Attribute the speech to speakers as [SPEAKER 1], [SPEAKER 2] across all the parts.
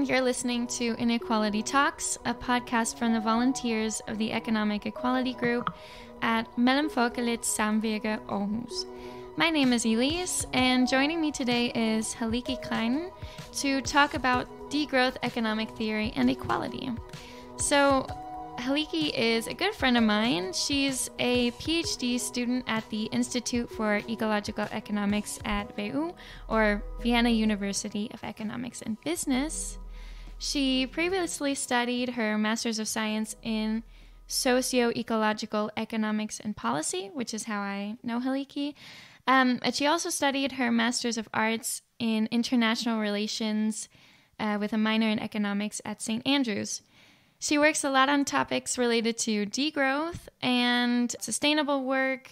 [SPEAKER 1] everyone. You're listening to Inequality Talks, a podcast from the volunteers of the Economic Equality Group at Mellemfolkeligt Samvirke, Aarhus. My name is Elise, and joining me today is Halliki Kreinin to talk about degrowth economic theory and equality. So, Halliki is a good friend of mine. She's a PhD student at the Institute for Ecological Economics at WU, or Vienna University of Economics and Business. She previously studied her Master's of Science in socio-ecological economics and policy, which is how I know Halliki. And she also studied her Master's of Arts in international relations with a minor in economics at St. Andrews. She works a lot on topics related to degrowth and sustainable work,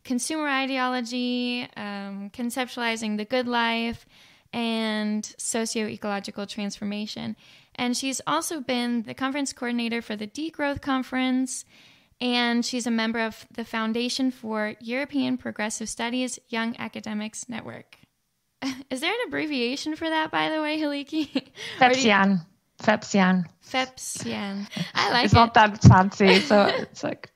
[SPEAKER 1] consumer ideology, conceptualizing the good life, and socio-ecological transformation. And she's also been the conference coordinator for the Degrowth Conference, and she's a member of the Foundation for European Progressive Studies Young Academics Network. Is there an abbreviation for that, by the way, Halliki?
[SPEAKER 2] FEPSIAN. FEPSIAN.
[SPEAKER 1] FEPSIAN. I like
[SPEAKER 2] it's
[SPEAKER 1] it.
[SPEAKER 2] Not that fancy, so it's like...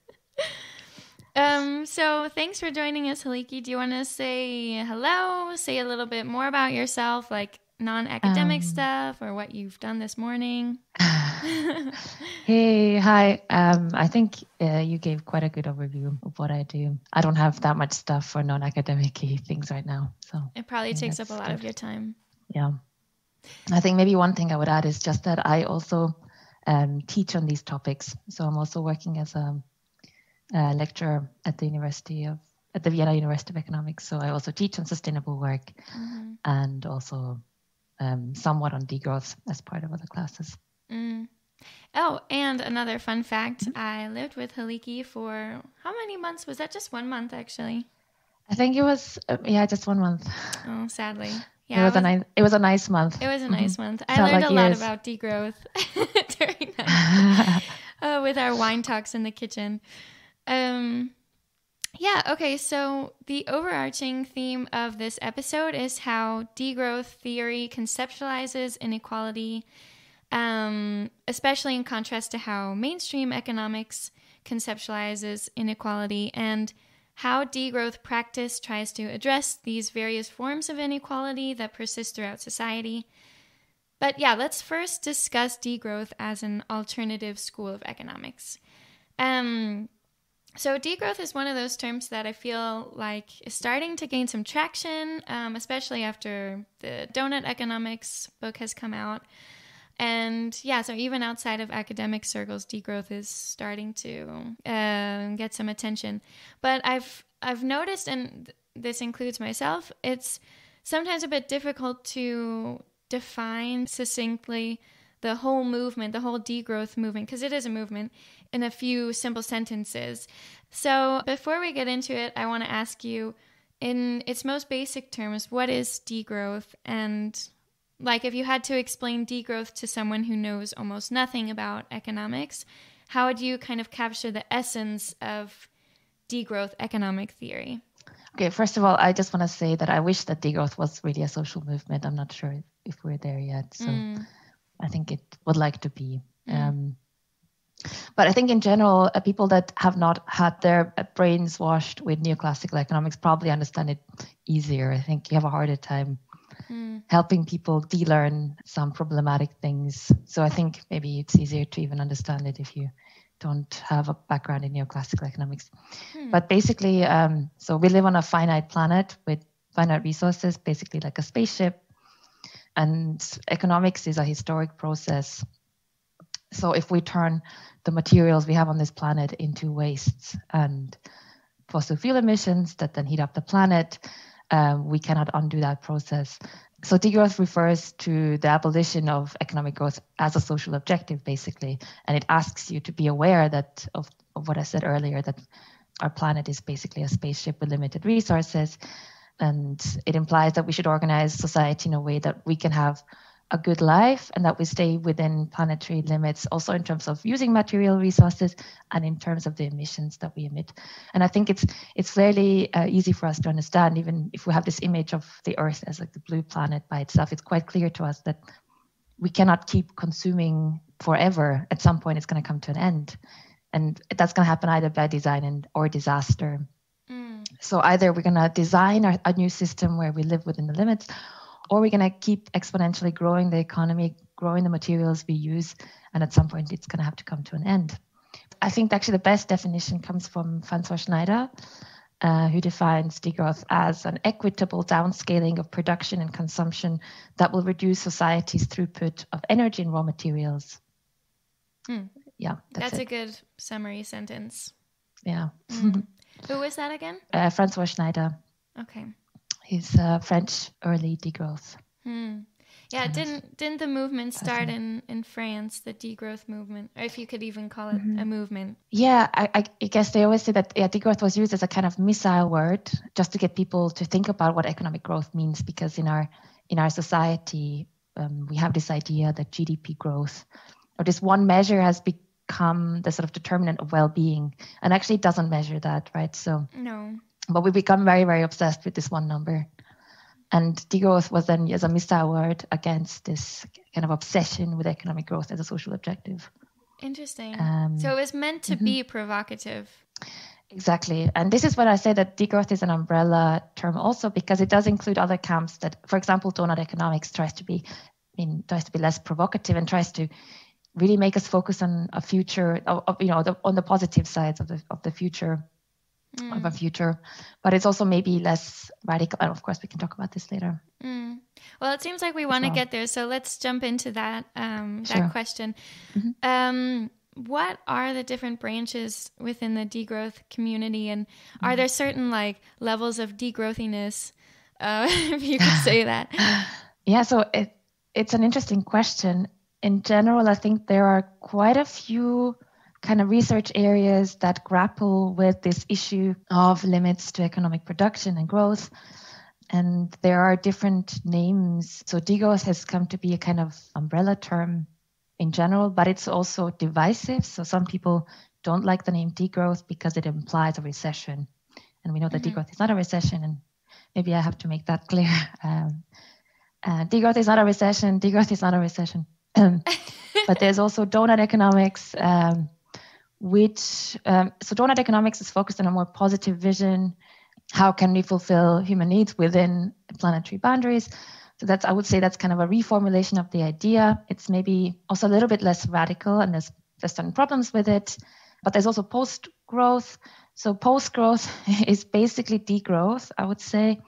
[SPEAKER 1] So thanks for joining us, Halliki. Do you want to say hello, say a little bit more about yourself, like non-academic stuff or what you've done this morning?
[SPEAKER 2] Hey, hi. I think you gave quite a good overview of what I do. I don't have that much stuff for non-academic things right now. So
[SPEAKER 1] it probably takes up a lot of your time.
[SPEAKER 2] Yeah. I think maybe one thing I would add is just that I also teach on these topics. So I'm also working as a lecturer at the Vienna University of Economics. So I also teach on sustainable work and also somewhat on degrowth as part of other classes.
[SPEAKER 1] Mm. Oh, and another fun fact, I lived with Halliki for how many months? Was that just 1 month, actually?
[SPEAKER 2] I think it was, just 1 month.
[SPEAKER 1] Oh, sadly.
[SPEAKER 2] Yeah, it was a nice month.
[SPEAKER 1] It was a nice month. I learned a lot about degrowth during that with our wine talks in the kitchen. Okay, so the overarching theme of this episode is how degrowth theory conceptualizes inequality, especially in contrast to how mainstream economics conceptualizes inequality, and how degrowth practice tries to address these various forms of inequality that persist throughout society. But yeah, let's first discuss degrowth as an alternative school of economics. So degrowth is one of those terms that I feel like is starting to gain some traction, especially after the Donut Economics book has come out. And yeah, so even outside of academic circles, degrowth is starting to get some attention. But I've noticed, and this includes myself, it's sometimes a bit difficult to define succinctly the whole movement, the whole degrowth movement, because it is a movement, in a few simple sentences. So before we get into it, I want to ask you, in its most basic terms, what is degrowth? And like, if you had to explain degrowth to someone who knows almost nothing about economics, how would you kind of capture the essence of degrowth economic theory?
[SPEAKER 2] Okay, first of all, I just want to say that I wish that degrowth was really a social movement. I'm not sure if we're there yet, so I think it would like to be. But I think in general, people that have not had their brains washed with neoclassical economics probably understand it easier. I think you have a harder time helping people de-learn some problematic things. So I think maybe it's easier to even understand it if you don't have a background in neoclassical economics. But basically, so we live on a finite planet with finite resources, basically like a spaceship. And economics is a historic process. So if we turn the materials we have on this planet into wastes and fossil fuel emissions that then heat up the planet, we cannot undo that process. So degrowth refers to the abolition of economic growth as a social objective, basically. And it asks you to be aware that of what I said earlier, that our planet is basically a spaceship with limited resources. And it implies that we should organize society in a way that we can have a good life and that we stay within planetary limits, also in terms of using material resources and in terms of the emissions that we emit. And I think it's fairly easy for us to understand, even if we have this image of the Earth as like the blue planet by itself. It's quite clear to us that we cannot keep consuming forever. At some point, it's going to come to an end. And that's going to happen either by design or disaster. So either we're going to design a new system where we live within the limits, or we're going to keep exponentially growing the economy, growing the materials we use, and at some point it's going to have to come to an end. I think actually the best definition comes from Francois Schneider, who defines degrowth as an equitable downscaling of production and consumption that will reduce society's throughput of energy and raw materials. Yeah,
[SPEAKER 1] that's a good summary sentence.
[SPEAKER 2] Yeah.
[SPEAKER 1] Who was that again?
[SPEAKER 2] Francois Schneider.
[SPEAKER 1] Okay.
[SPEAKER 2] He's French early degrowth.
[SPEAKER 1] Yeah, didn't the movement start in France, the degrowth movement? Or if you could even call it a movement.
[SPEAKER 2] Yeah, I guess they always say that degrowth was used as a kind of missile word just to get people to think about what economic growth means, because in our society, we have this idea that GDP growth, or this one measure, has become the sort of determinant of well-being, and actually it doesn't measure that, right? So
[SPEAKER 1] no.
[SPEAKER 2] But we become very, very obsessed with this one number. And degrowth was then as a missile word against this kind of obsession with economic growth as a social objective.
[SPEAKER 1] Interesting. So it was meant to be provocative.
[SPEAKER 2] Exactly. And this is what I say, that degrowth is an umbrella term also, because it does include other camps that, for example, donut economics tries to be less provocative and tries to really make us focus on a future, on the positive sides of the future. Of a future, but it's also maybe less radical. And of course, we can talk about this later.
[SPEAKER 1] Well, it seems like we want to get there, so let's jump into that that question. What are the different branches within the degrowth community, and are there certain levels of degrowthiness, if you could say that?
[SPEAKER 2] Yeah, so it's an interesting question. In general, I think there are quite a few kind of research areas that grapple with this issue of limits to economic production and growth. And there are different names. So degrowth has come to be a kind of umbrella term in general, but it's also divisive. So some people don't like the name degrowth because it implies a recession. And we know that degrowth is not a recession. And maybe I have to make that clear. Degrowth is not a recession. Degrowth is not a recession. But there's also donut economics, so donut economics is focused on a more positive vision. How can we fulfill human needs within planetary boundaries? So I would say that's kind of a reformulation of the idea. It's maybe also a little bit less radical, and there's certain problems with it. But there's also post-growth. So post-growth is basically degrowth, I would say,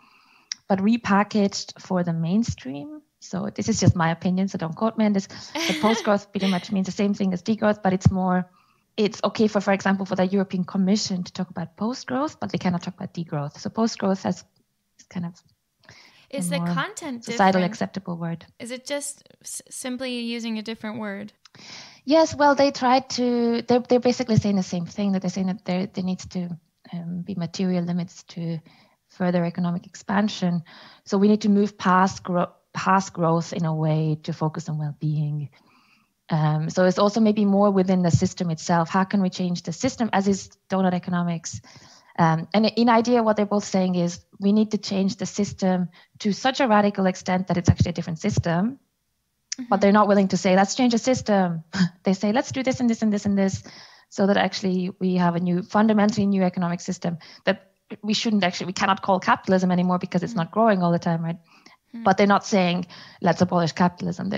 [SPEAKER 2] but repackaged for the mainstream. So this is just my opinion, so don't quote me on this. The post-growth pretty much means the same thing as degrowth, but it's okay for example, for the European Commission to talk about post-growth, but they cannot talk about degrowth. So post-growth is kind of
[SPEAKER 1] is the content
[SPEAKER 2] societal
[SPEAKER 1] different?
[SPEAKER 2] Acceptable word.
[SPEAKER 1] Is it just simply using a different word?
[SPEAKER 2] Yes, well, they try to. They're basically saying the same thing. That they're saying that there needs to be material limits to further economic expansion. So we need to move past growth in a way to focus on well-being. So it's also maybe more within the system itself. How can we change the system, as is donut economics? And in idea, what they're both saying is we need to change the system to such a radical extent that it's actually a different system. But they're not willing to say, let's change the system. They say, let's do this and this and this and this, so that actually we have a fundamentally new economic system that we cannot call capitalism anymore because it's not growing all the time, right? But they're not saying, let's abolish capitalism.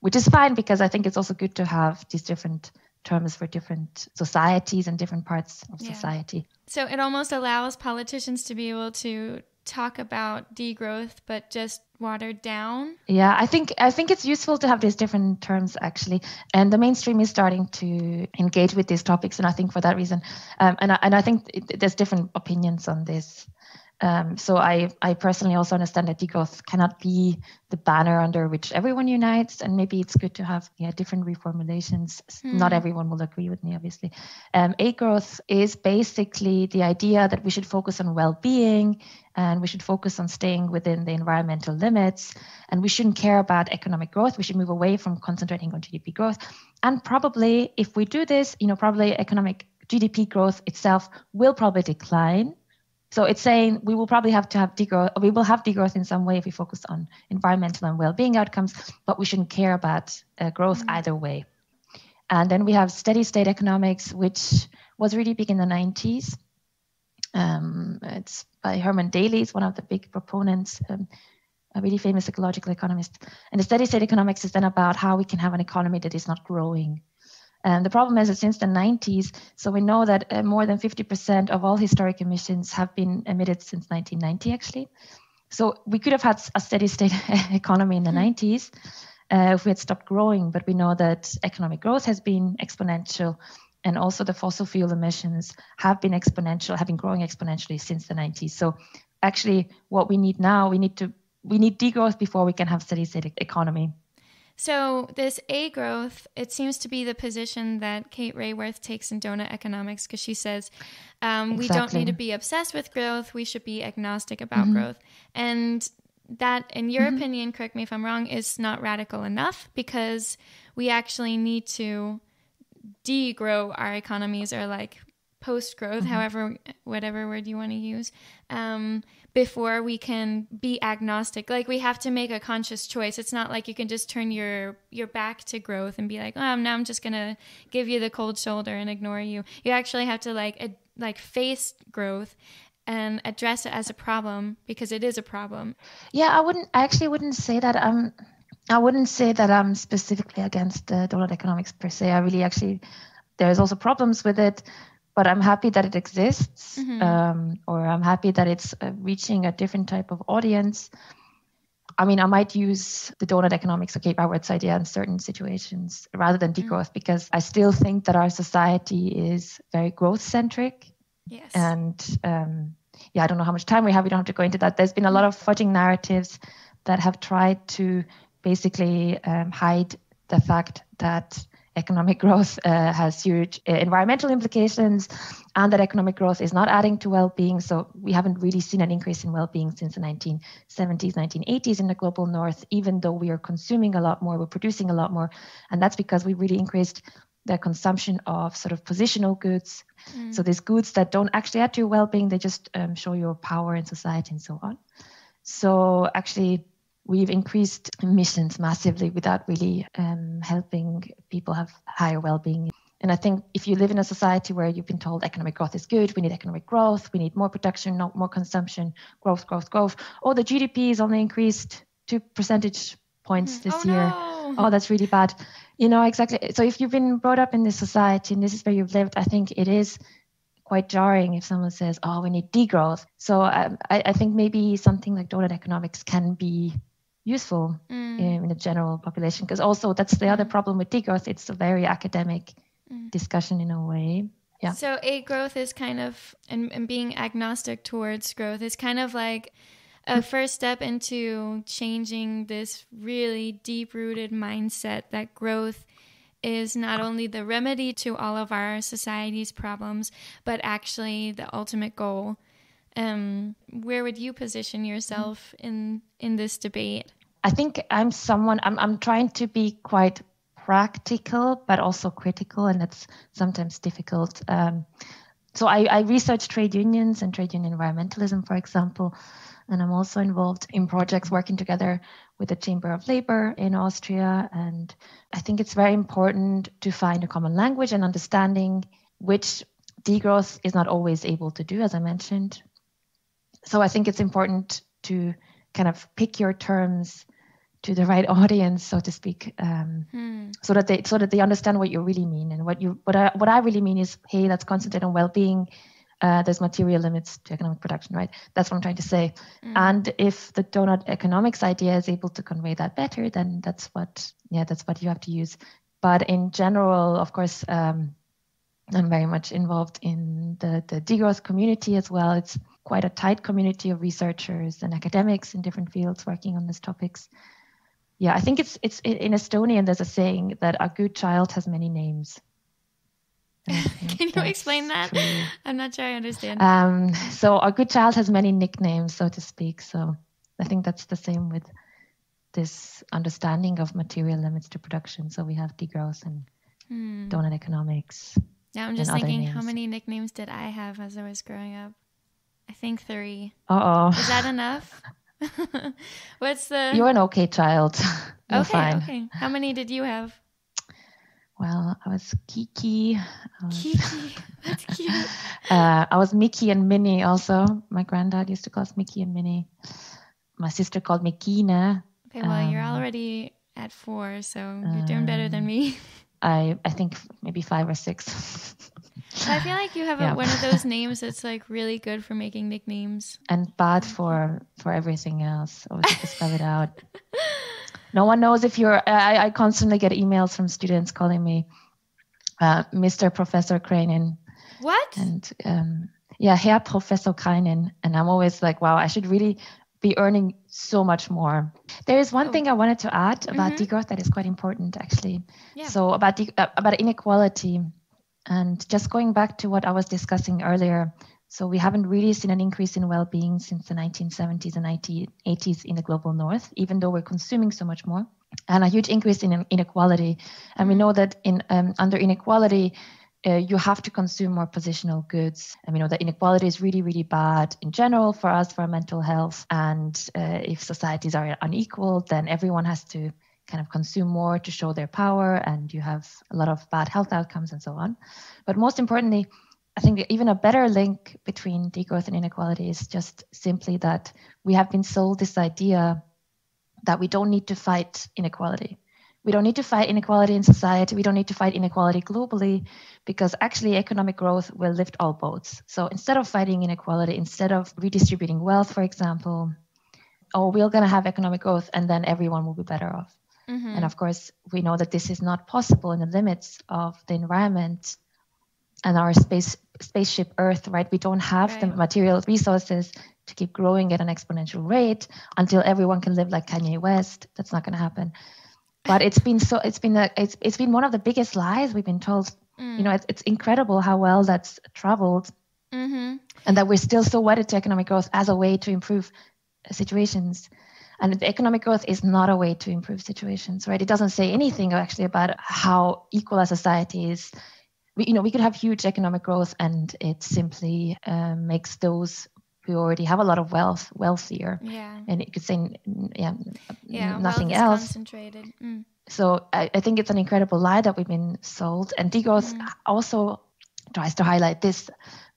[SPEAKER 2] Which is fine, because I think it's also good to have these different terms for different societies and different parts of society.
[SPEAKER 1] So it almost allows politicians to be able to talk about degrowth, but just watered down.
[SPEAKER 2] Yeah, I think it's useful to have these different terms, actually. And the mainstream is starting to engage with these topics. And I think for that reason, and I think there's different opinions on this. So I personally also understand that degrowth cannot be the banner under which everyone unites, and maybe it's good to have different reformulations. Not everyone will agree with me, obviously. A-growth is basically the idea that we should focus on well-being, and we should focus on staying within the environmental limits, and we shouldn't care about economic growth. We should move away from concentrating on GDP growth. And probably if we do this, probably economic GDP growth itself will probably decline. So it's saying we will probably have to have degrowth. We will have degrowth in some way if we focus on environmental and well-being outcomes, but we shouldn't care about growth either way. And then we have steady state economics, which was really big in the 90s. It's by Herman Daly, is one of the big proponents, a really famous ecological economist. And the steady state economics is then about how we can have an economy that is not growing. And the problem is that since the 90s, so we know that more than 50% of all historic emissions have been emitted since 1990, actually. So we could have had a steady state economy in the 90s if we had stopped growing, but we know that economic growth has been exponential, and also the fossil fuel emissions have been growing exponentially since the 90s. So actually what we need now, we need degrowth before we can have steady state economy.
[SPEAKER 1] So this A growth, it seems to be the position that Kate Raworth takes in donut economics, because she says we don't need to be obsessed with growth. We should be agnostic about growth. And that, in your opinion, correct me if I'm wrong, is not radical enough, because we actually need to degrow our economies, or like post-growth, whatever word you want to use, before we can be agnostic. Like, we have to make a conscious choice. It's not like you can just turn your back to growth and be like, oh, now I'm just going to give you the cold shoulder and ignore you. You actually have to like face growth and address it as a problem, because it is a problem.
[SPEAKER 2] Yeah, I actually wouldn't say that I wouldn't say that I'm specifically against donut economics per se. I really actually, there's also problems with it, but I'm happy that it exists, or I'm happy that it's reaching a different type of audience. I mean, I might use the donut economics, okay, Raworth's idea in certain situations rather than degrowth, because I still think that our society is very growth-centric.
[SPEAKER 1] Yes.
[SPEAKER 2] And I don't know how much time we have. We don't have to go into that. There's been a lot of fudging narratives that have tried to basically hide the fact that economic growth has huge environmental implications, and that economic growth is not adding to well-being. So we haven't really seen an increase in well-being since the 1970s, 1980s in the global north, even though we are consuming a lot more, we're producing a lot more. And that's because we really increased the consumption of sort of positional goods. So these goods that don't actually add to your well-being, they just show your power in society and so on. So actually, we've increased emissions massively without really helping people have higher well-being. And I think if you live in a society where you've been told economic growth is good, we need economic growth, we need more production, not more consumption, growth. Oh, the GDP is only increased 2 percentage points this year.
[SPEAKER 1] No.
[SPEAKER 2] Oh, that's really bad. Exactly. So if you've been brought up in this society and this is where you've lived, I think it is quite jarring if someone says, oh, we need degrowth. So I think maybe something like donut economics can be useful in the general population, because also that's the other problem with degrowth. It's a very academic discussion in a way. Yeah.
[SPEAKER 1] So A growth is kind of, and being agnostic towards growth is kind of like a first step into changing this really deep-rooted mindset that growth is not only the remedy to all of our society's problems, but actually the ultimate goal. Where would you position yourself in this debate?
[SPEAKER 2] I think I'm trying to be quite practical, but also critical, and that's sometimes difficult. So I research trade unions and trade union environmentalism, for example, and I'm also involved in projects working together with the Chamber of Labor in Austria. And I think it's very important to find a common language and understanding, which degrowth is not always able to do, as I mentioned. So I think it's important to kind of pick your terms to the right audience, so to speak, so that they understand what you really mean. And what I really mean is, hey, let's concentrate on well-being. There's material limits to economic production, right? That's what I'm trying to say. And if the donut economics idea is able to convey that better, then that's what you have to use. But in general, of course, I'm very much involved in the degrowth community as well. It's quite a tight community of researchers and academics in different fields working on these topics. Yeah, I think it's in Estonian, there's a saying that a good child has many names.
[SPEAKER 1] Can you explain that? True. I'm not sure I understand.
[SPEAKER 2] So a good child has many nicknames, so to speak. So I think that's the same with this understanding of material limits to production. So we have degrowth and donut economics.
[SPEAKER 1] Now I'm just thinking, how many nicknames did I have as I was growing up? I think 3.
[SPEAKER 2] Uh-oh.
[SPEAKER 1] Is that enough? What's the...
[SPEAKER 2] You're an okay child. You're fine.
[SPEAKER 1] Okay. How many did you have?
[SPEAKER 2] Well, I was Kiki.
[SPEAKER 1] Kiki. That's cute.
[SPEAKER 2] I was Mickey and Minnie also. My granddad used to call us Mickey and Minnie. My sister called me Kina.
[SPEAKER 1] Okay, well, you're already at 4, so you're doing better than me.
[SPEAKER 2] I think maybe 5 or 6.
[SPEAKER 1] I feel like you have one of those names that's like really good for making nicknames.
[SPEAKER 2] And bad for everything else. Always to spell it out. No one knows if you're... I constantly get emails from students calling me Mr. Professor Kreinin.
[SPEAKER 1] What?
[SPEAKER 2] And Herr Professor Kreinin. And I'm always like, wow, I should really be earning so much more. There is one thing I wanted to add about degrowth that is quite important, actually. Yeah. So about inequality, and just going back to what I was discussing earlier. So we haven't really seen an increase in well-being since the 1970s and 1980s in the global north, even though we're consuming so much more, and a huge increase in inequality. And we know that under inequality, you have to consume more positional goods. And we know that inequality is really, really bad in general for us, for our mental health. And if societies are unequal, then everyone has to kind of consume more to show their power, and you have a lot of bad health outcomes and so on. But most importantly, I think even a better link between degrowth and inequality is just simply that we have been sold this idea that we don't need to fight inequality. We don't need to fight inequality in society. We don't need to fight inequality globally, because actually economic growth will lift all boats. So instead of fighting inequality, instead of redistributing wealth, for example, we're going to have economic growth and then everyone will be better off. Mm-hmm. And of course, we know that this is not possible in the limits of the environment and our spaceship Earth, right? We don't have the material resources to keep growing at an exponential rate until everyone can live like Kanye West. That's not going to happen. But it's been one of the biggest lies we've been told. You know, it's incredible how well that's traveled, and that we're still so wedded to economic growth as a way to improve situations. And the economic growth is not a way to improve situations, right? It doesn't say anything actually about how equal a society is. We could have huge economic growth, and it simply makes those who already have a lot of wealth wealthier. Yeah. And you could say, nothing else.
[SPEAKER 1] Concentrated.
[SPEAKER 2] So I think it's an incredible lie that we've been sold. And degrowth also tries to highlight this.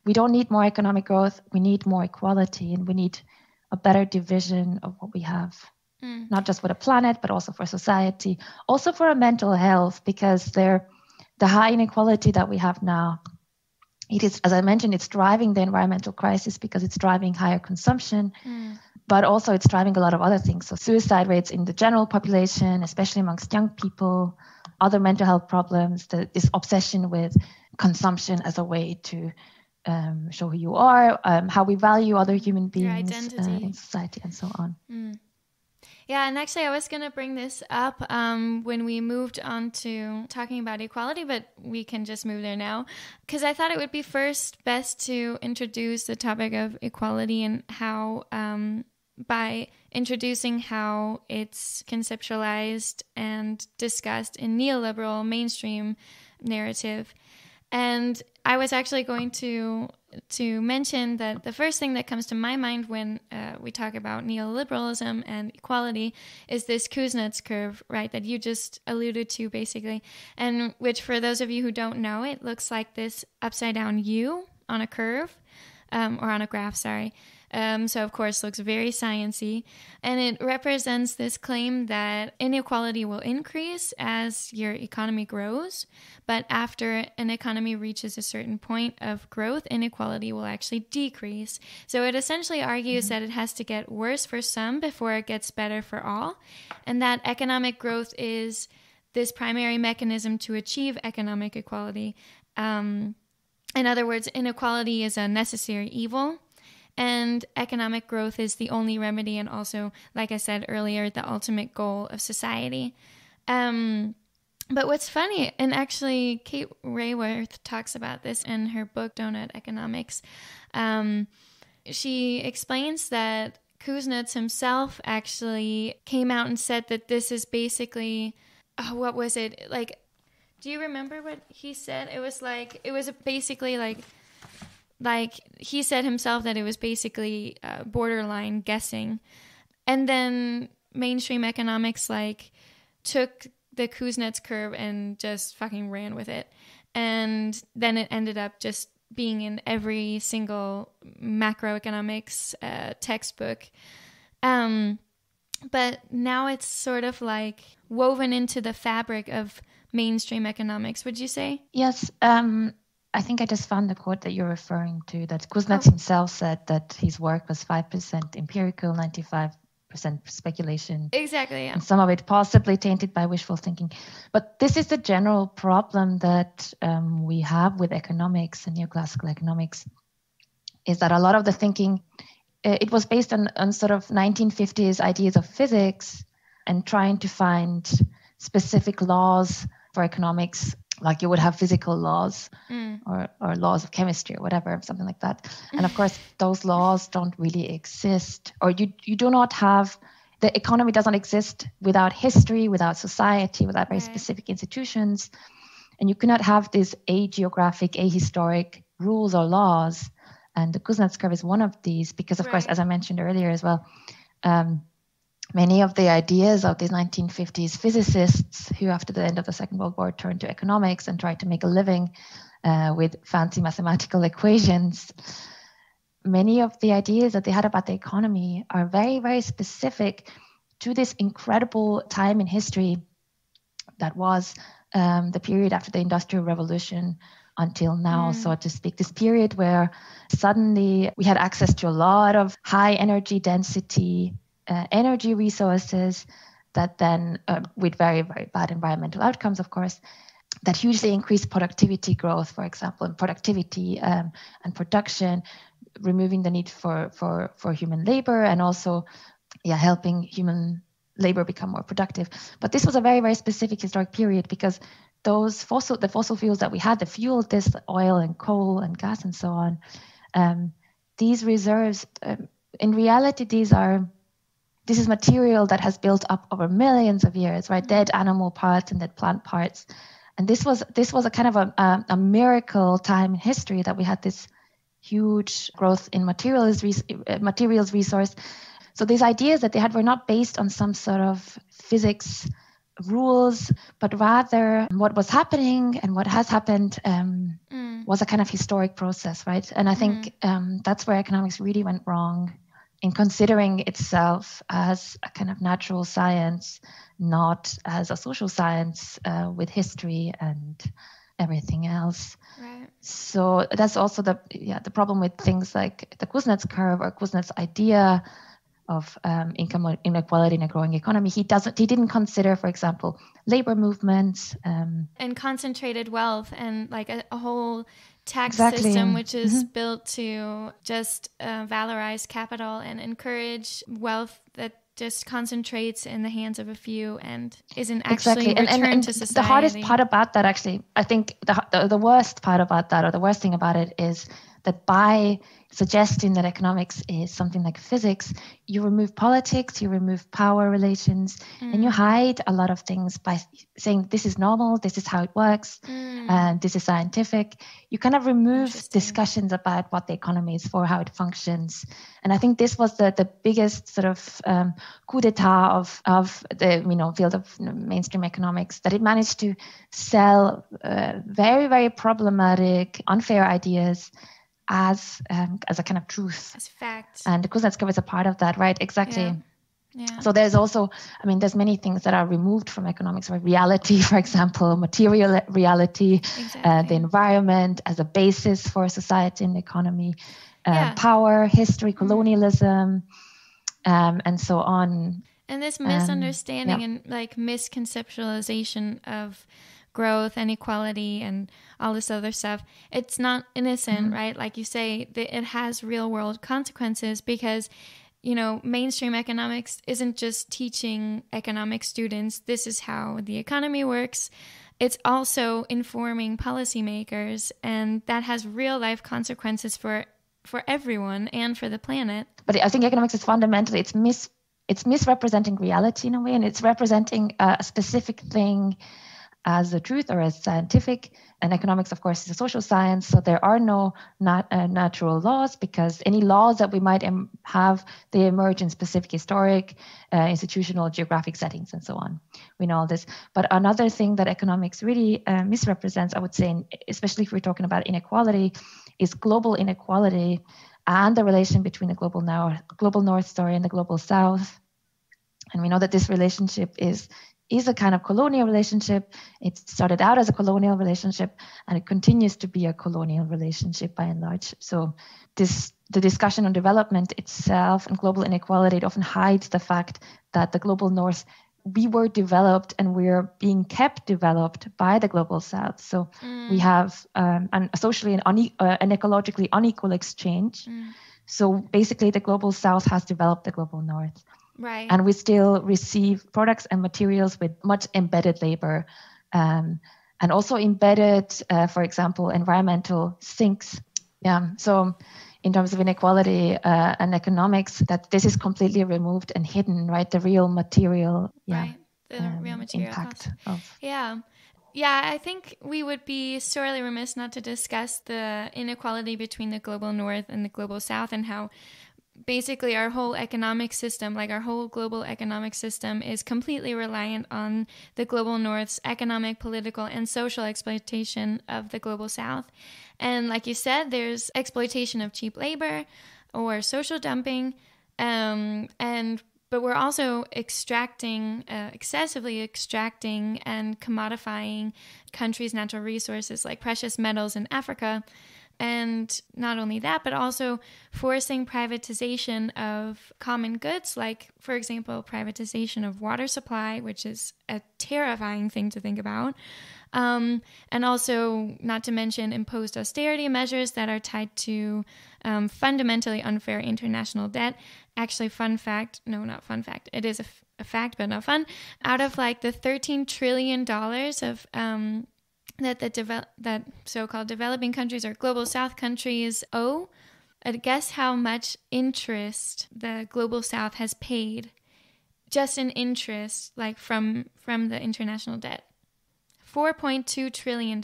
[SPEAKER 2] We don't need more economic growth. We need more equality, and we need a better division of what we have, not just for the planet, but also for society, also for our mental health, because the high inequality that we have now, it is, as I mentioned, it's driving the environmental crisis because it's driving higher consumption, but also it's driving a lot of other things. So suicide rates in the general population, especially amongst young people, other mental health problems, this obsession with consumption as a way to show who you are, how we value other human beings in society, and so on.
[SPEAKER 1] Yeah, and actually I was going to bring this up when we moved on to talking about equality, but we can just move there now, because I thought it would be best to introduce the topic of equality and how, by introducing how it's conceptualized and discussed in neoliberal mainstream narrative. And I was actually going to mention that the first thing that comes to my mind when we talk about neoliberalism and equality is this Kuznets curve, right, that you just alluded to basically, and which for those of you who don't know, it looks like this upside down U on a curve, or on a graph, sorry. So of course looks very sciencey, and it represents this claim that inequality will increase as your economy grows, but after an economy reaches a certain point of growth, inequality will actually decrease. So it essentially argues that it has to get worse for some before it gets better for all, and that economic growth is this primary mechanism to achieve economic equality. In other words, inequality is a necessary evil, and economic growth is the only remedy, and also, like I said earlier, the ultimate goal of society. But what's funny, and actually Kate Raworth talks about this in her book, Donut Economics, she explains that Kuznets himself actually came out and said that this is basically, what was it? Like, do you remember what he said? It was basically like, like he said himself that it was basically borderline guessing. And then mainstream economics like took the Kuznets curve and just fucking ran with it. And then it ended up just being in every single macroeconomics textbook. But now it's sort of like woven into the fabric of mainstream economics, would you say?
[SPEAKER 2] Yes. I think I just found the quote that you're referring to, that Kuznets himself said that his work was 5% empirical, 95% speculation.
[SPEAKER 1] Exactly, yeah.
[SPEAKER 2] And some of it possibly tainted by wishful thinking. But this is the general problem that we have with economics and neoclassical economics, is that a lot of the thinking, it was based on sort of 1950s ideas of physics and trying to find specific laws for economics, like you would have physical laws or laws of chemistry or whatever, something like that. And of course, those laws don't really exist, or you do not have, the economy doesn't exist without history, without society, without very specific institutions. And you cannot have these ageographic, ahistoric rules or laws. And the Kuznets curve is one of these because, of course, as I mentioned earlier as well, many of the ideas of these 1950s physicists who, after the end of the Second World War, turned to economics and tried to make a living with fancy mathematical equations, many of the ideas that they had about the economy are very, very specific to this incredible time in history that was the period after the Industrial Revolution until now, so to speak, this period where suddenly we had access to a lot of high energy density energy resources that then, with very, very bad environmental outcomes, of course, that hugely increased productivity growth, for example, and productivity and production, removing the need for human labor and also helping human labor become more productive. But this was a very, very specific historic period because the fossil fuels that we had, that fueled this, oil and coal and gas and so on, these reserves, in reality, this is material that has built up over millions of years, right? Dead animal parts and dead plant parts. And this was a kind of a miracle time in history that we had this huge growth in materials resource. So these ideas that they had were not based on some sort of physics rules, but rather what was happening and what has happened was a kind of historic process, right? And I think that's where economics really went wrong, in considering itself as a kind of natural science, not as a social science with history and everything else.
[SPEAKER 1] Right.
[SPEAKER 2] So that's also the problem with things like the Kuznets curve or Kuznets' idea of income inequality in a growing economy. He didn't consider, for example, labor movements
[SPEAKER 1] and concentrated wealth and like a whole tax system which is built to just valorize capital and encourage wealth that just concentrates in the hands of a few and isn't actually returned to society.
[SPEAKER 2] The hardest part about that, actually, I think the worst part about that, or the worst thing about it, is that by suggesting that economics is something like physics, you remove politics, you remove power relations, and you hide a lot of things by saying this is normal, this is how it works, and this is scientific. You kind of remove discussions about what the economy is for, how it functions. And I think this was the biggest sort of coup d'etat of the field of mainstream economics, that it managed to sell very, very problematic, unfair ideas as a kind of truth,
[SPEAKER 1] as fact.
[SPEAKER 2] And the Kuznets curve is a part of that, right? Exactly.
[SPEAKER 1] Yeah.
[SPEAKER 2] So there's also, there's many things that are removed from economics, right? Reality, for example, material reality, the environment as a basis for society and economy, power, history, colonialism, and so on.
[SPEAKER 1] And this misunderstanding and like misconceptualization of growth and equality and all this other stuff, it's not innocent, right? Like you say, it has real world consequences because, mainstream economics isn't just teaching economic students this is how the economy works. It's also informing policymakers, and that has real life consequences for everyone and for the planet.
[SPEAKER 2] But I think economics is fundamentally, it's misrepresenting reality in a way, and it's representing a specific thing as the truth or as scientific. And economics, of course, is a social science. So there are no natural laws, because any laws that we might have, they emerge in specific historic, institutional, geographic settings, and so on. We know all this. But another thing that economics really misrepresents, I would say, especially if we're talking about inequality, is global inequality and the relation between the global North story and the global South. And we know that this relationship is a kind of colonial relationship. It started out as a colonial relationship, and it continues to be a colonial relationship by and large. So the discussion on development itself and global inequality, it often hides the fact that the global North, we were developed and we're being kept developed by the global South. So we have a socially and an ecologically unequal exchange. So basically the global South has developed the global North.
[SPEAKER 1] Right.
[SPEAKER 2] And we still receive products and materials with much embedded labor, and also embedded, for example, environmental sinks. Yeah. So in terms of inequality and economics, that this is completely removed and hidden, right? The real material,
[SPEAKER 1] right. The real material
[SPEAKER 2] impact of.
[SPEAKER 1] Yeah. Yeah, I think we would be sorely remiss not to discuss the inequality between the global North and the global South, and how basically our whole economic system, like our whole global economic system, is completely reliant on the global North's economic, political, and social exploitation of the global South. And like you said, there's exploitation of cheap labor or social dumping, but we're also excessively extracting and commodifying countries' natural resources like precious metals in Africa. And not only that, but also forcing privatization of common goods, like, for example, privatization of water supply, which is a terrifying thing to think about. And also, not to mention, imposed austerity measures that are tied to fundamentally unfair international debt. Actually, it is a fact, but not fun. Out of like the $13 trillion of that so-called developing countries or global South countries owe, guess how much interest the global South has paid, just in interest, like from the international debt. $4.2 trillion.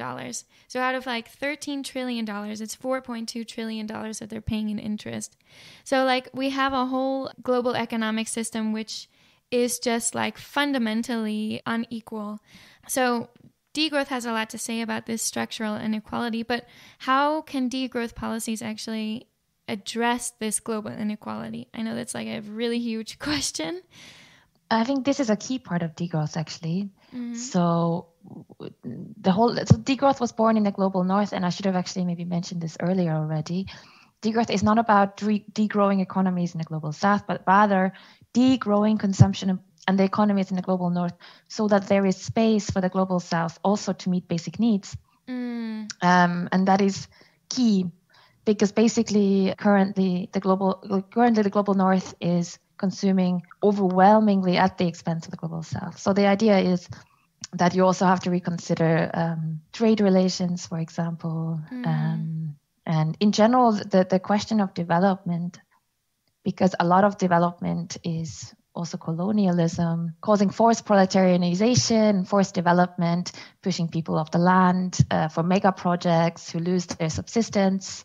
[SPEAKER 1] So out of like $13 trillion, it's $4.2 trillion that they're paying in interest. So like we have a whole global economic system which is just like fundamentally unequal. So degrowth has a lot to say about this structural inequality, but how can degrowth policies actually address this global inequality? I know that's like a really huge question.
[SPEAKER 2] I think this is a key part of degrowth, actually. Mm-hmm. So degrowth was born in the global North, and I should have actually maybe mentioned this earlier already. Degrowth is not about degrowing economies in the global South, but rather degrowing consumption and the economies in the global North, so that there is space for the global South also to meet basic needs. And that is key, because basically currently the global North is consuming overwhelmingly at the expense of the global South. So the idea is that you also have to reconsider trade relations, for example, and in general the question of development, because a lot of development is also colonialism, causing forced proletarianization, forced development, pushing people off the land for mega projects who lose their subsistence,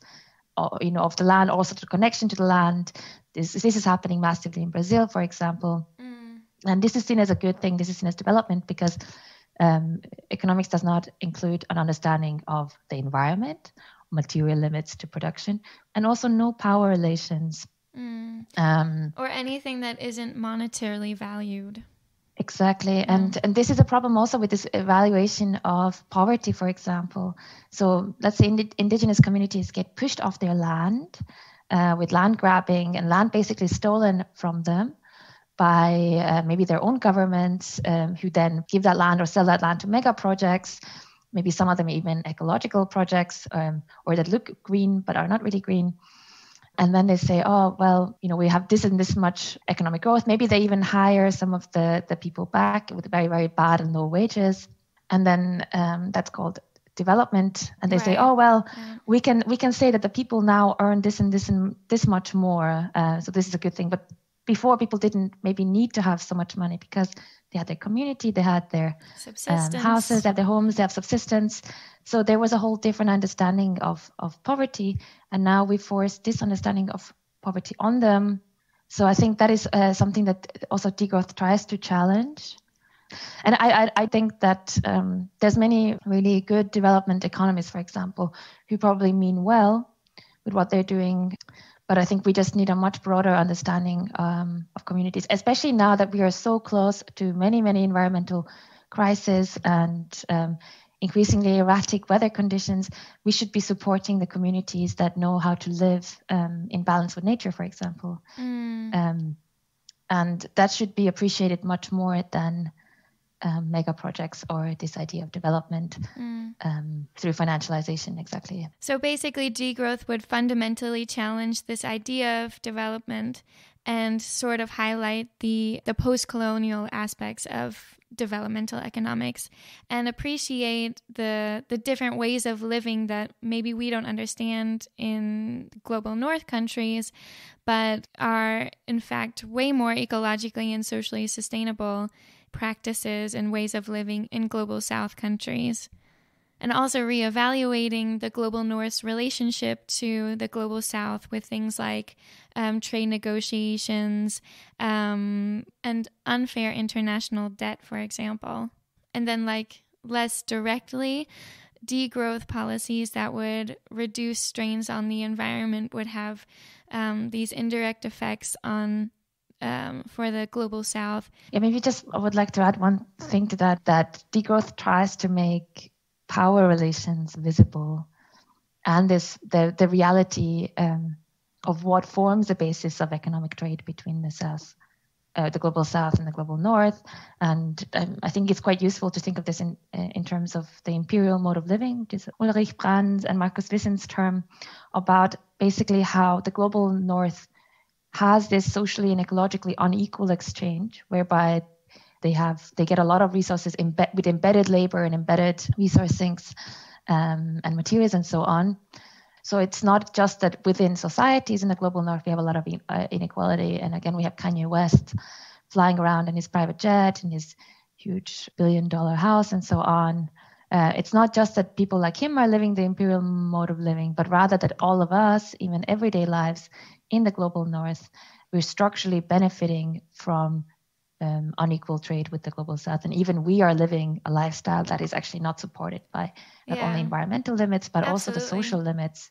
[SPEAKER 2] of the land, also the connection to the land. This is happening massively in Brazil, for example. And this is seen as a good thing. This is seen as development because economics does not include an understanding of the environment, material limits to production, and also no power relations.
[SPEAKER 1] Or anything that isn't monetarily valued.
[SPEAKER 2] Exactly. And this is a problem also with this evaluation of poverty, for example. So let's say indigenous communities get pushed off their land with land grabbing and land basically stolen from them by maybe their own governments, who then give that land or sell that land to mega projects, maybe some of them even ecological projects, or that look green but are not really green. And then they say, oh, well, we have this and this much economic growth. Maybe they even hire some of the people back with very, very bad and low wages. And then that's called development. And they say, oh, well, we can say that the people now earn this and this and this much more. So this is a good thing. But before people didn't maybe need to have so much money because they had their community, they had their houses, they had their homes, they have subsistence. So there was a whole different understanding of poverty. And now we force this understanding of poverty on them. So I think that is something that also degrowth tries to challenge. And I think that there's many really good development economists, for example, who probably mean well with what they're doing. But I think we just need a much broader understanding of communities, especially now that we are so close to many, many environmental crises and increasingly erratic weather conditions. We should be supporting the communities that know how to live in balance with nature, for example. And that should be appreciated much more than mega projects or this idea of development through financialization, exactly.
[SPEAKER 1] So basically, degrowth would fundamentally challenge this idea of development and sort of highlight the post-colonial aspects of developmental economics and appreciate the different ways of living that maybe we don't understand in global north countries, but are in fact way more ecologically and socially sustainable practices and ways of living in global south countries. And also reevaluating the global north's relationship to the global south with things like trade negotiations and unfair international debt, for example. And then like less directly, degrowth policies that would reduce strains on the environment would have these indirect effects on for the global south.
[SPEAKER 2] Yeah, maybe just I would like to add one thing to that degrowth tries to make power relations visible and the reality of what forms the basis of economic trade between the global south and the global north. And I think it's quite useful to think of this in terms of the imperial mode of living, which is Ulrich Brand's and Markus Wissen's term about basically how the global north has this socially and ecologically unequal exchange whereby they get a lot of resources with embedded labor and embedded resource sinks and materials and so on. So it's not just that within societies in the global north we have a lot of inequality. And again, we have Kanye West flying around in his private jet in his huge $1 billion house and so on. It's not just that people like him are living the imperial mode of living, but rather that all of us, even everyday lives in the global north, we're structurally benefiting from unequal trade with the global south. And even we are living a lifestyle that is actually not supported by not only environmental limits, but also the social limits.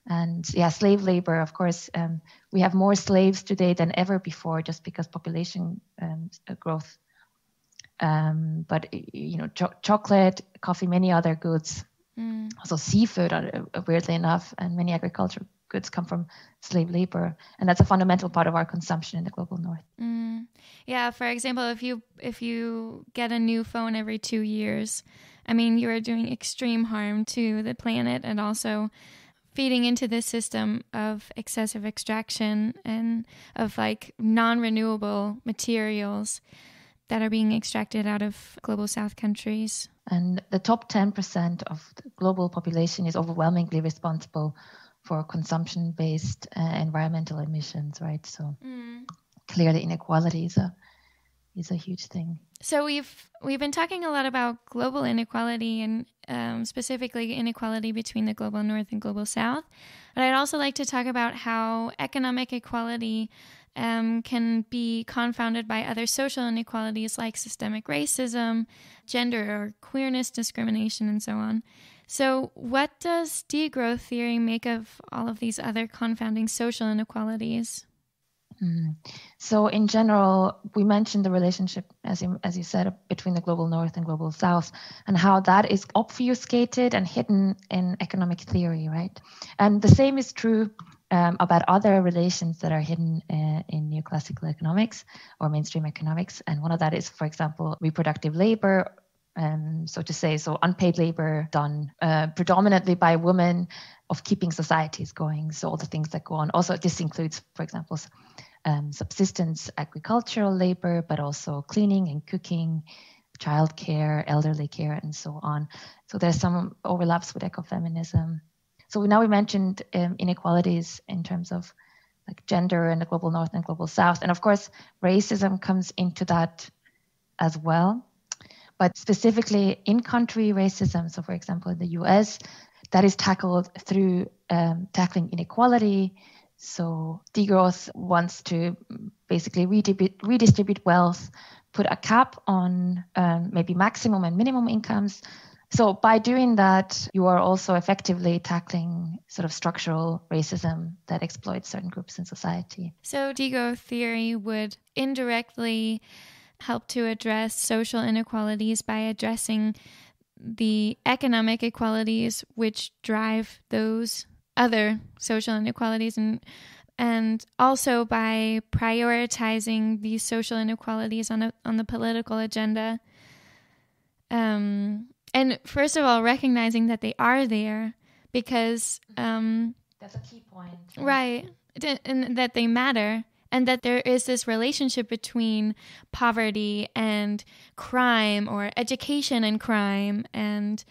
[SPEAKER 2] And slave labor, of course, we have more slaves today than ever before just because population growth. But, chocolate, coffee, many other goods, also seafood, weirdly enough, and many agricultural goods come from slave labor, and that's a fundamental part of our consumption in the global north.
[SPEAKER 1] Yeah, for example, if you get a new phone every 2 years, I mean, you are doing extreme harm to the planet and also feeding into this system of excessive extraction and of like non-renewable materials that are being extracted out of global south countries.
[SPEAKER 2] And the top 10% of the global population is overwhelmingly responsible for consumption-based environmental emissions, right? So clearly inequality is a huge thing.
[SPEAKER 1] So we've been talking a lot about global inequality and specifically inequality between the global north and global south. But I'd also like to talk about how economic equality can be confounded by other social inequalities like systemic racism, gender or queerness discrimination, and so on. So what does degrowth theory make of all of these other confounding social inequalities?
[SPEAKER 2] So in general, we mentioned the relationship, as you said, between the global north and global south, and how that is obfuscated and hidden in economic theory, right? And the same is true about other relations that are hidden in neoclassical economics or mainstream economics. And one of that is, for example, reproductive labor, so unpaid labor done predominantly by women of keeping societies going. So all the things that go on. Also, this includes, for example, subsistence agricultural labor, but also cleaning and cooking, childcare, elderly care, and so on. So there's some overlaps with ecofeminism. So now we mentioned inequalities in terms of like gender in the global north and global south. And of course, racism comes into that as well. But specifically in-country racism, so for example, in the US, that is tackled through tackling inequality. So Degrowth wants to basically redistribute wealth, put a cap on maybe maximum and minimum incomes. So by doing that, you are also effectively tackling sort of structural racism that exploits certain groups in society.
[SPEAKER 1] So degrowth theory would indirectly help to address social inequalities by addressing the economic inequalities which drive those other social inequalities, and also by prioritizing these social inequalities on the political agenda. And first of all, recognizing that they are there, because
[SPEAKER 2] that's a key point,
[SPEAKER 1] right? And that they matter, and that there is this relationship between poverty and crime, or education and crime, and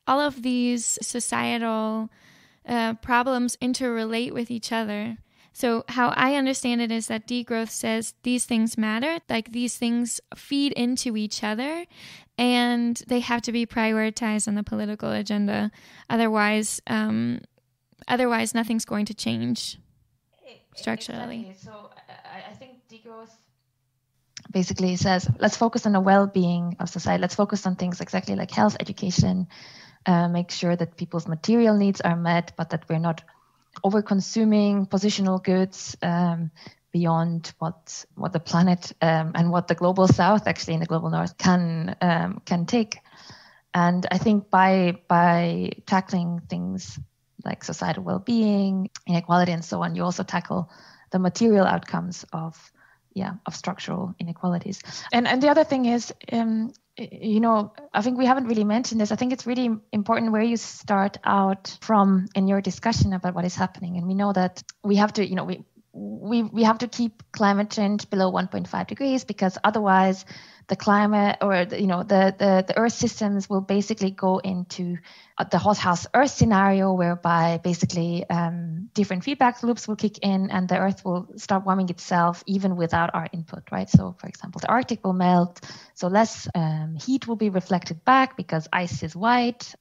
[SPEAKER 1] all of these societal problems interrelate with each other. So how I understand it is that degrowth says these things matter, like these things feed into each other, and they have to be prioritized on the political agenda. Otherwise nothing's going to change structurally.
[SPEAKER 2] Exactly. So I think degrowth basically says, let's focus on the well-being of society. Let's focus on things exactly like health, education, make sure that people's material needs are met, but that we're not over-consuming positional goods beyond what the planet and what the global south, actually in the global north, can take. And I think by tackling things like societal well-being, inequality, and so on, you also tackle the material outcomes of structural inequalities. And the other thing is, I think we haven't really mentioned this. I think it's really important where you start out from in your discussion about what is happening. And we know that we have to, we have to keep climate change below 1.5 degrees, because otherwise the climate or the Earth systems will basically go into the hothouse Earth scenario, whereby basically different feedback loops will kick in and the Earth will start warming itself even without our input, right? So for example, the Arctic will melt, so less heat will be reflected back because ice is white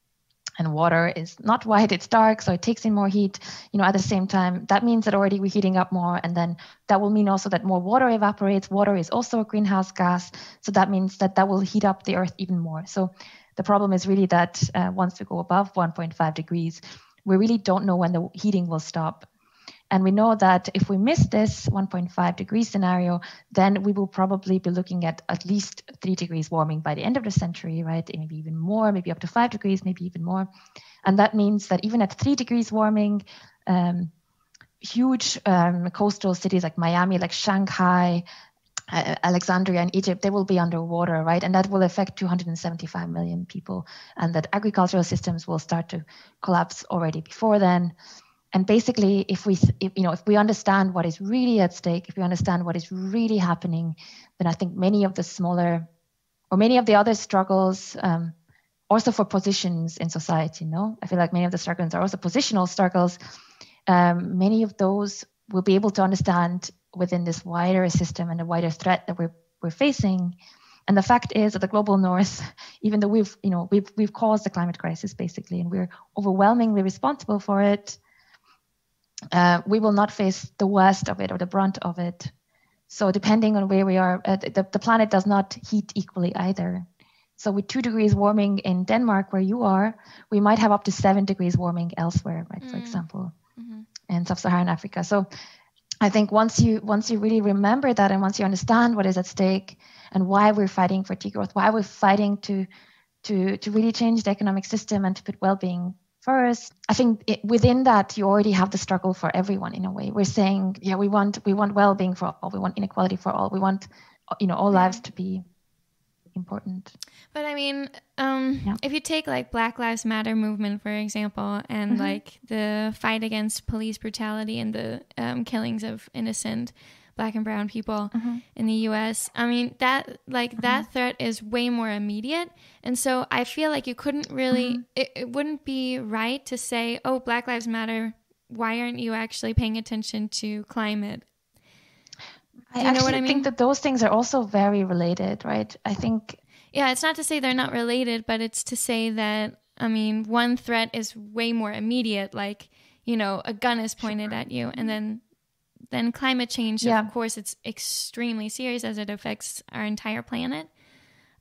[SPEAKER 2] and water is not white, it's dark, so it takes in more heat. At the same time, that means that already we're heating up more, and then that will mean also that more water evaporates. Water is also a greenhouse gas, so that means that will heat up the Earth even more. So the problem is really that once we go above 1.5 degrees, we really don't know when the heating will stop. And we know that if we miss this 1.5 degree scenario, then we will probably be looking at least 3 degrees warming by the end of the century, right? Maybe even more, maybe up to 5 degrees, maybe even more. And that means that even at 3 degrees warming, huge coastal cities like Miami, like Shanghai, Alexandria in Egypt, they will be underwater, right? And that will affect 275 million people. And that agricultural systems will start to collapse already before then. And basically, if we understand what is really at stake, if we understand what is really happening, then I think many of the other struggles, also for positions in society, I feel like many of the struggles are also positional struggles. Many of those will be able to understand within this wider system and the wider threat that we're facing. And the fact is that the global north, even though we've caused the climate crisis basically, and we're overwhelmingly responsible for it, we will not face the worst of it or the brunt of it. So depending on where we are, the planet does not heat equally either. So with 2 degrees warming in Denmark, where you are, we might have up to 7 degrees warming elsewhere, right? For example, in sub-Saharan Africa. So I think once you really remember that, and once you understand what is at stake and why we're fighting for degrowth, why we're fighting to really change the economic system and to put well-being first, I think within that you already have the struggle for everyone in a way. We're saying, we want well-being for all, we want inequality for all, we want all lives to be important.
[SPEAKER 1] But I mean, if you take like Black Lives Matter movement, for example, and like the fight against police brutality and the killings of innocent Black and brown people in the US, I mean, that threat is way more immediate. And so I feel like you couldn't really, it wouldn't be right to say, oh, Black Lives Matter why aren't you actually paying attention to climate?
[SPEAKER 2] I actually think that those things are also very related, right? I think...
[SPEAKER 1] Yeah, it's not to say they're not related, but it's to say that, I mean, one threat is way more immediate, like, you know, a gun is pointed at you, and then climate change, of course, it's extremely serious as it affects our entire planet,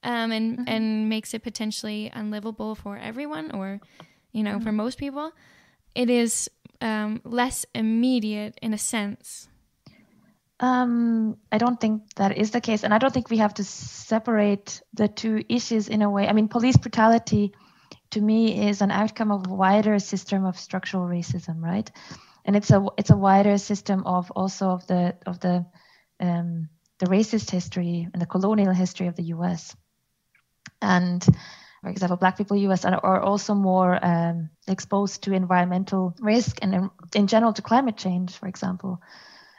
[SPEAKER 1] and makes it potentially unlivable for everyone, or, you know, for most people. It is less immediate in a sense.
[SPEAKER 2] I don't think that is the case. And I don't think we have to separate the two issues in a way. I mean, police brutality to me is an outcome of a wider system of structural racism, right? And it's a wider system of the racist history and the colonial history of the US. And for example, Black people in the US are also more exposed to environmental risk and in general to climate change, for example,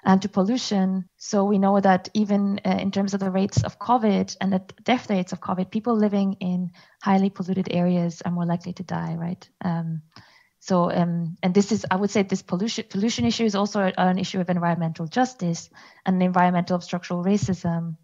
[SPEAKER 2] and to pollution. So we know that even in terms of the rates of COVID and the death rates of COVID, people living in highly polluted areas are more likely to die, right? And this is, I would say, this pollution issue is also an issue of environmental justice and environmental structural racism.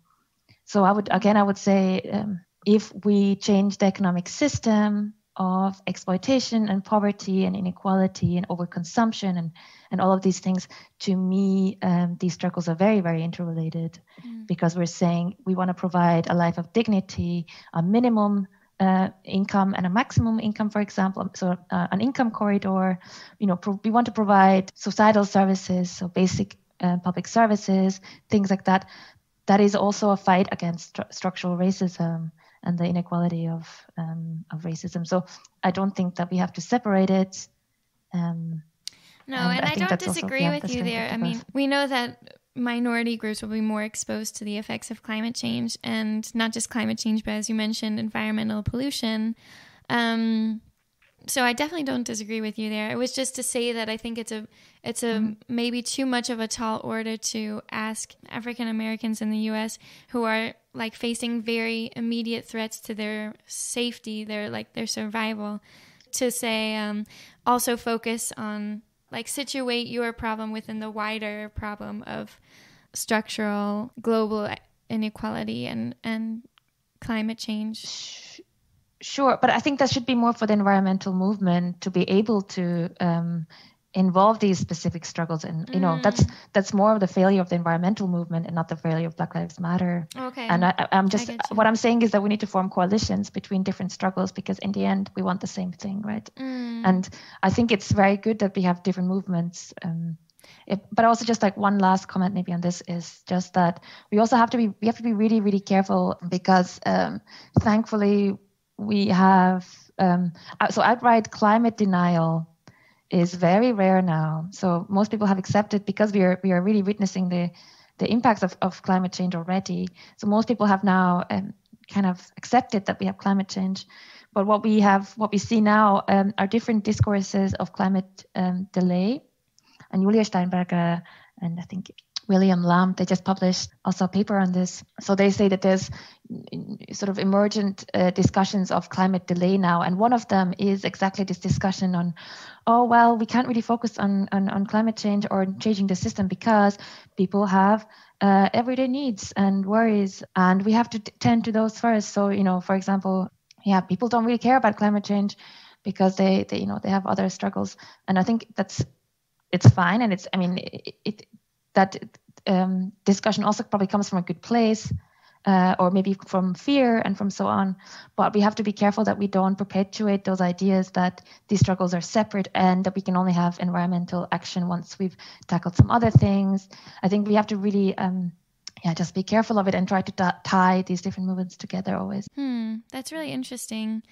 [SPEAKER 2] So I would say if we change the economic system of exploitation and poverty and inequality and overconsumption and all of these things, to me, these struggles are very, very interrelated, because we're saying we want to provide a life of dignity, a minimum income and a maximum income, for example. So an income corridor, you know, we want to provide societal services, so basic public services, things like that. That is also a fight against structural racism and the inequality of racism. So I don't think that we have to separate it.
[SPEAKER 1] No, and I don't disagree with you there. I mean, we know that minority groups will be more exposed to the effects of climate change, and not just climate change, but as you mentioned, environmental pollution. So I definitely don't disagree with you there. It was just to say that I think it's a maybe too much of a tall order to ask African Americans in the U.S. who are like facing very immediate threats to their safety, their survival, to say also focus on like situate your problem within the wider problem of structural global inequality and climate change.
[SPEAKER 2] Sure, but I think that should be more for the environmental movement to be able to involve these specific struggles, and you know that's more of the failure of the environmental movement and not the failure of Black Lives Matter.
[SPEAKER 1] Okay.
[SPEAKER 2] And what I'm saying is that we need to form coalitions between different struggles, because in the end we want the same thing, right? And I think it's very good that we have different movements. But also just like one last comment maybe on this is just that we have to be really, really careful, because thankfully we have so outright climate denial is very rare now. So most people have accepted, because we are really witnessing the impacts of climate change already. So most people have now kind of accepted that we have climate change. But what we see now are different discourses of climate delay. And Julia Steinberger and I think William Lamb, they just published also a paper on this. So they say that there's sort of emergent discussions of climate delay now. And one of them is exactly this discussion on, oh, well, we can't really focus on climate change or changing the system because people have everyday needs and worries, and we have to tend to those first. So, you know, for example, people don't really care about climate change because they have other struggles. And I think it's fine. And that discussion also probably comes from a good place, or maybe from fear and from so on. But we have to be careful that we don't perpetuate those ideas that these struggles are separate and that we can only have environmental action once we've tackled some other things. I think we have to really just be careful of it and try to tie these different movements together always.
[SPEAKER 1] That's really interesting.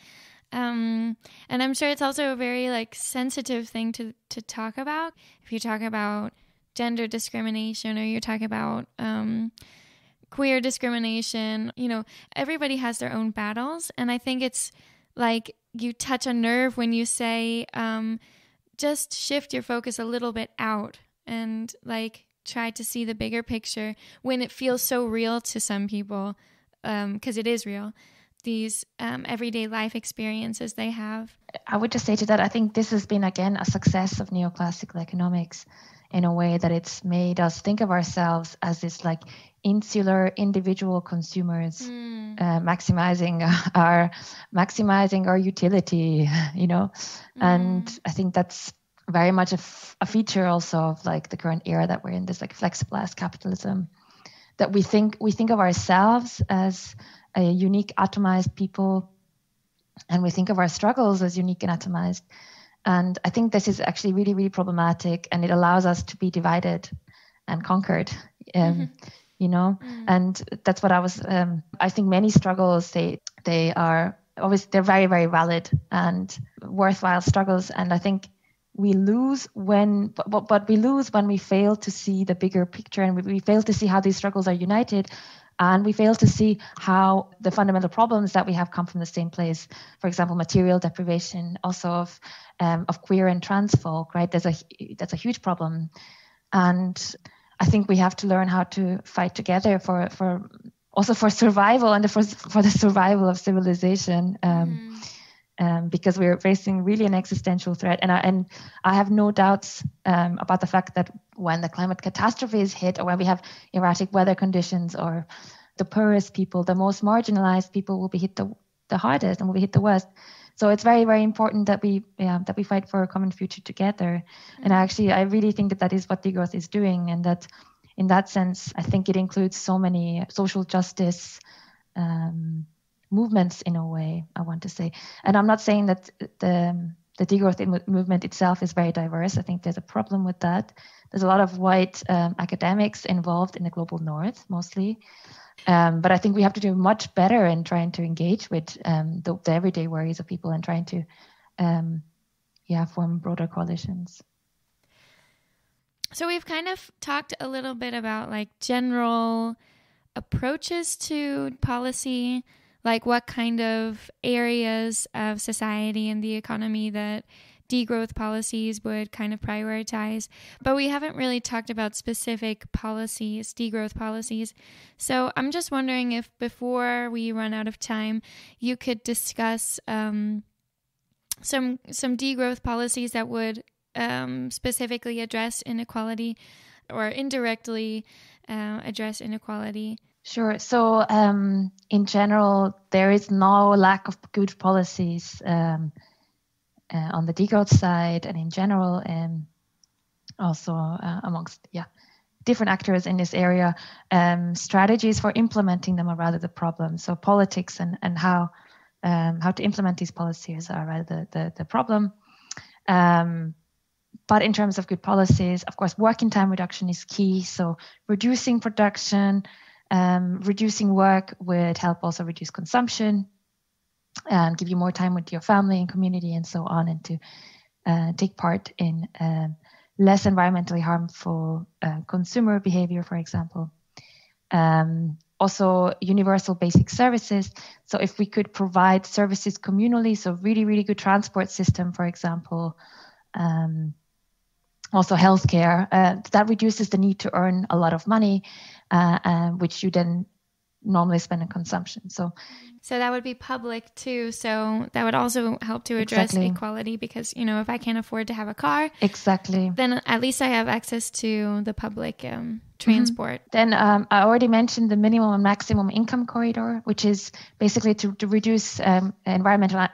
[SPEAKER 1] And I'm sure it's also a very sensitive thing to talk about. If you talk about gender discrimination or you talk about queer discrimination, everybody has their own battles. And I think it's like you touch a nerve when you say, just shift your focus a little bit out and try to see the bigger picture when it feels so real to some people, because it is real. these everyday life experiences they have.
[SPEAKER 2] I would just say to that, I think this has been, again, a success of neoclassical economics in a way that it's made us think of ourselves as this like insular individual consumers, maximizing our utility, and I think that's very much a feature also of like the current era that we're in, this like flexibilized capitalism, that we think of ourselves as a unique atomized people, and we think of our struggles as unique and atomized. And I think this is actually really, really problematic, and it allows us to be divided and conquered, and that's what I think many struggles, they are always, they're very, very valid and worthwhile struggles. And I think we lose when we fail to see the bigger picture, and we fail to see how these struggles are united. And we fail to see how the fundamental problems that we have come from the same place. For example, material deprivation, also of queer and trans folk, right? That's a huge problem. And I think we have to learn how to fight together for survival and for the survival of civilization, because we're facing really an existential threat. And I have no doubts about the fact that when the climate catastrophe is hit, or when we have erratic weather conditions, or the poorest people, the most marginalized people will be hit the hardest and will be hit the worst. So it's very, very important that we fight for a common future together. And I really think that is what Degrowth is doing, and that in that sense, I think it includes so many social justice movements in a way, I want to say. And I'm not saying that the degrowth movement itself is very diverse. I think there's a problem with that. There's a lot of white academics involved in the global north, mostly. But I think we have to do much better in trying to engage with the everyday worries of people, and trying to form broader coalitions.
[SPEAKER 1] So we've kind of talked a little bit about like general approaches to policy, like what kind of areas of society and the economy that degrowth policies would kind of prioritize. But we haven't really talked about specific policies, degrowth policies. So I'm just wondering if before we run out of time, you could discuss some degrowth policies that would specifically address inequality, or indirectly address inequality.
[SPEAKER 2] Sure. So in general, there is no lack of good policies on the degrowth side, and in general, also amongst different actors in this area. Strategies for implementing them are rather the problem. So politics and how to implement these policies are rather the problem. But in terms of good policies, of course, working time reduction is key. So reducing production, reducing work would help also reduce consumption and give you more time with your family and community and so on, and to take part in less environmentally harmful consumer behavior, for example. Also, universal basic services. So if we could provide services communally, so really, really good transport system, for example, also healthcare, that reduces the need to earn a lot of money, which you then normally spend on consumption. So
[SPEAKER 1] that would be public too. So that would also help to address equality, because, if I can't afford to have a car, then at least I have access to the public transport.
[SPEAKER 2] Then I already mentioned the minimum and maximum income corridor, which is basically to reduce environmental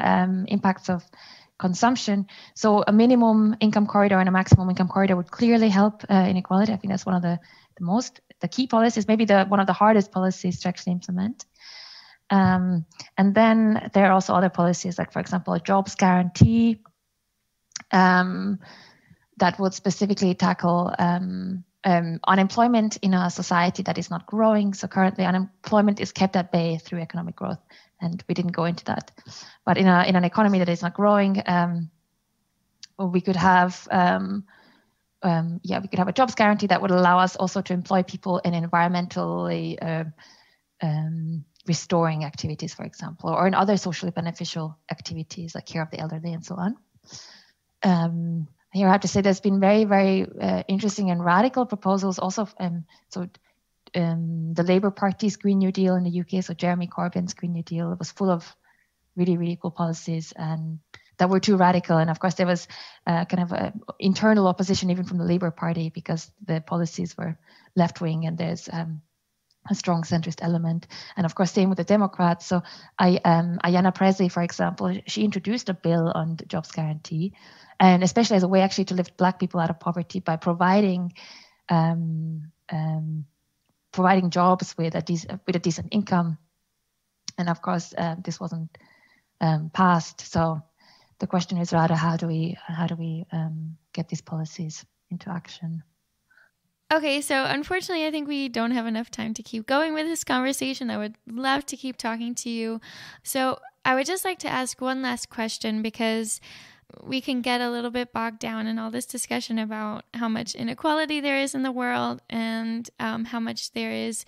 [SPEAKER 2] impacts of consumption. So a minimum income corridor and a maximum income corridor would clearly help inequality. I think that's one of the key policies, maybe one of the hardest policies to actually implement. And then there are also other policies, like, for example, a jobs guarantee that would specifically tackle unemployment in a society that is not growing. So currently unemployment is kept at bay through economic growth, and we didn't go into that. But in an economy that is not growing, we could have a jobs guarantee that would allow us also to employ people in environmentally restoring activities, for example, or in other socially beneficial activities like care of the elderly and so on. Here I have to say there's been very, very interesting and radical proposals also. So the Labour Party's Green New Deal in the UK, so Jeremy Corbyn's Green New Deal. It was full of really, really cool policies and that were too radical. And of course, there was kind of an internal opposition even from the Labour Party because the policies were left-wing and there's a strong centrist element. And of course, same with the Democrats. So Ayanna Pressley, for example, she introduced a bill on the jobs guarantee, and especially as a way actually to lift Black people out of poverty by providing jobs with a decent income. And of course, this wasn't passed. So the question is rather how do we get these policies into action?
[SPEAKER 1] Okay, so unfortunately, I think we don't have enough time to keep going with this conversation. I would love to keep talking to you. So I would just like to ask one last question, because we can get a little bit bogged down in all this discussion about how much inequality there is in the world and how much there is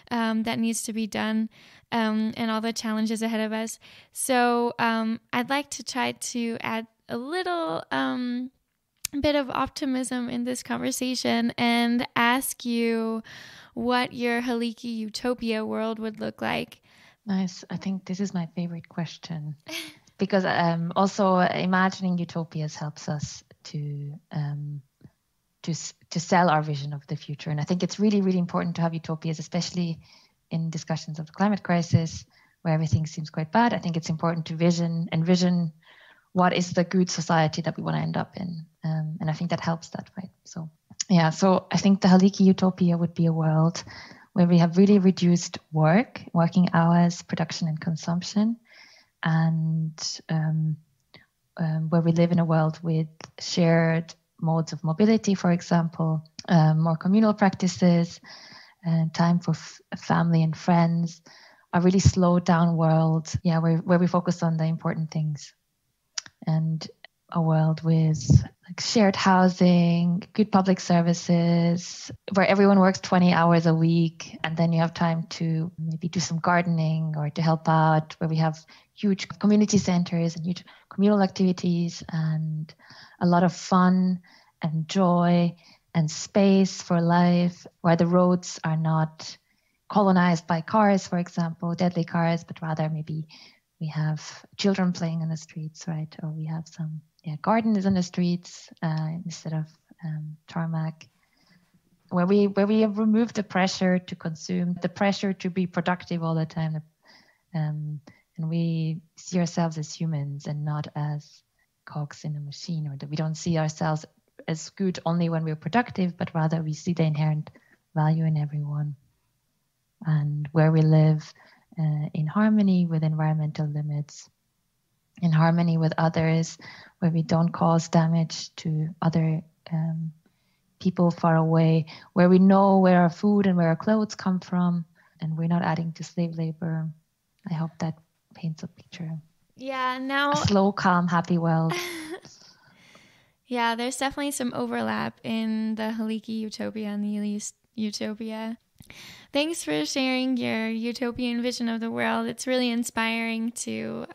[SPEAKER 1] that needs to be done and all the challenges ahead of us. So I'd like to try to add a little bit of optimism in this conversation and ask you what your Halliki utopia world would look like.
[SPEAKER 2] Nice. I think this is my favorite question because also imagining utopias helps us to sell our vision of the future. And I think it's really, really important to have utopias, especially in discussions of the climate crisis where everything seems quite bad. I think it's important to envision what is the good society that we want to end up in. And I think that helps that, right? So I think the Halliki utopia would be a world where we have really reduced working hours, production and consumption, and where we live in a world with shared modes of mobility, for example, more communal practices, and time for family and friends, a really slowed down world, where we focus on the important things. And a world with like shared housing, good public services, where everyone works 20 hours a week, and then you have time to maybe do some gardening or to help out, where we have huge community centers and huge communal activities and a lot of fun and joy and space for life, where the roads are not colonized by cars, for example, deadly cars, but rather maybe we have children playing in the streets, right? Or we have some gardens in the streets instead of tarmac, where we have removed the pressure to consume, the pressure to be productive all the time, and we see ourselves as humans and not as cogs in a machine, or that we don't see ourselves as good only when we're productive, but rather we see the inherent value in everyone, and where we live in harmony with environmental limits, in harmony with others, where we don't cause damage to other people far away, where we know where our food and where our clothes come from, and we're not adding to slave labor. I hope that paints a picture.
[SPEAKER 1] Yeah, now...
[SPEAKER 2] a slow, calm, happy world.
[SPEAKER 1] Yeah, there's definitely some overlap in the Halliki utopia and the Elise utopia. Thanks for sharing your utopian vision of the world. It's really inspiring to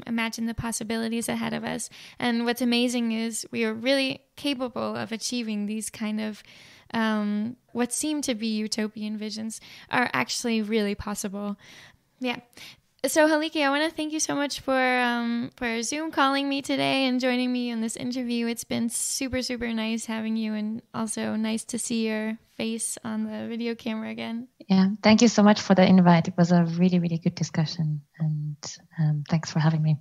[SPEAKER 1] imagine the possibilities ahead of us. And what's amazing is we are really capable of achieving these kind of what seem to be utopian visions are actually really possible. Yeah. So Halliki, I want to thank you so much for Zoom calling me today and joining me in this interview. It's been super, super nice having you, and also nice to see your face on the video camera again.
[SPEAKER 2] Yeah, thank you so much for the invite. It was a really, really good discussion, and thanks for having me.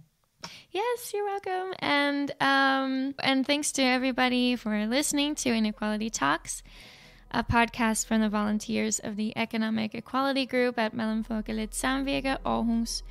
[SPEAKER 1] Yes, you're welcome. And thanks to everybody for listening to Inequality Talks, a podcast from the volunteers of the Economic Equality Group at Mellemfolkeligt Samvirke, Aarhus.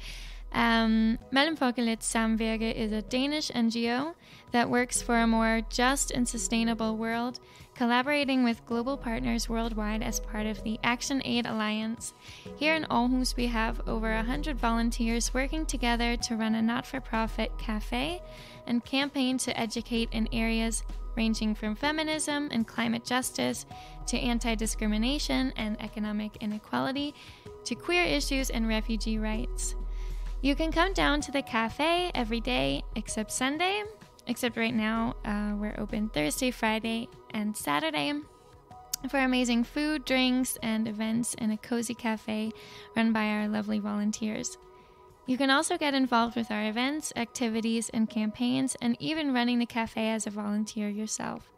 [SPEAKER 1] Mellemfolkeligt Samvirke is a Danish NGO that works for a more just and sustainable world, collaborating with global partners worldwide as part of the Action Aid Alliance. Here in Aarhus, we have over 100 volunteers working together to run a not-for-profit cafe and campaign to educate in areas ranging from feminism and climate justice to anti-discrimination and economic inequality to queer issues and refugee rights. You can come down to the cafe every day except Sunday, except right now we're open Thursday, Friday, and Saturday. for amazing food, drinks, and events in a cozy cafe run by our lovely volunteers. You can also get involved with our events, activities, and campaigns, and even running the cafe as a volunteer yourself.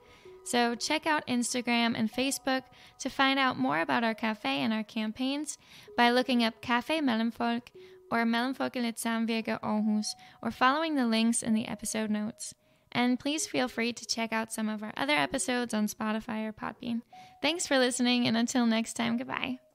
[SPEAKER 1] So check out Instagram and Facebook to find out more about our cafe and our campaigns by looking up Café Mellemfolk or Mellemfolkeligt Samvirke Aarhus, or following the links in the episode notes. And please feel free to check out some of our other episodes on Spotify or Podbean. Thanks for listening, and until next time, goodbye.